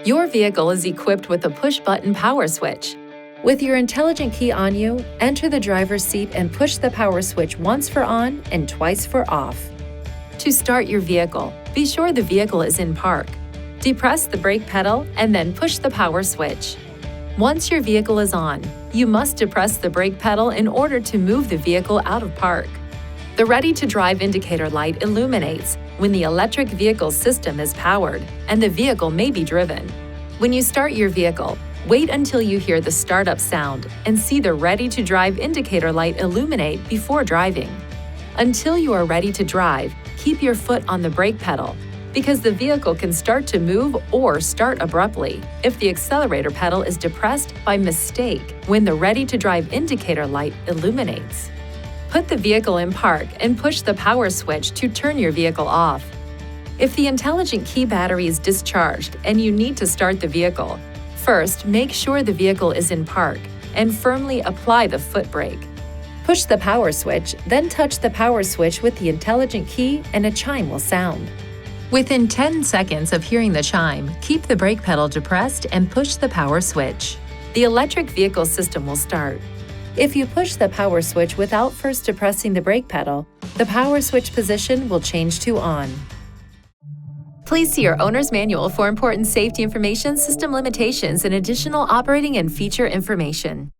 Your vehicle is equipped with a push-button power switch. With your intelligent key on you, enter the driver's seat and push the power switch once for on and twice for off. To start your vehicle, be sure the vehicle is in park. Depress the brake pedal and then push the power switch. Once your vehicle is on, you must depress the brake pedal in order to move the vehicle out of park. The ready-to-drive indicator light illuminates when the electric vehicle system is powered and the vehicle may be driven. When you start your vehicle, wait until you hear the startup sound and see the ready-to-drive indicator light illuminate before driving. Until you are ready to drive, keep your foot on the brake pedal because the vehicle can start to move or start abruptly if the accelerator pedal is depressed by mistake when the ready-to-drive indicator light illuminates. Put the vehicle in park and push the power switch to turn your vehicle off. If the intelligent key battery is discharged and you need to start the vehicle, first make sure the vehicle is in park and firmly apply the foot brake. Push the power switch, then touch the power switch with the intelligent key and a chime will sound. Within 10 seconds of hearing the chime, keep the brake pedal depressed and push the power switch. The electric vehicle system will start. If you push the power switch without first depressing the brake pedal, the power switch position will change to on. Please see your owner's manual for important safety information, system limitations, and additional operating and feature information.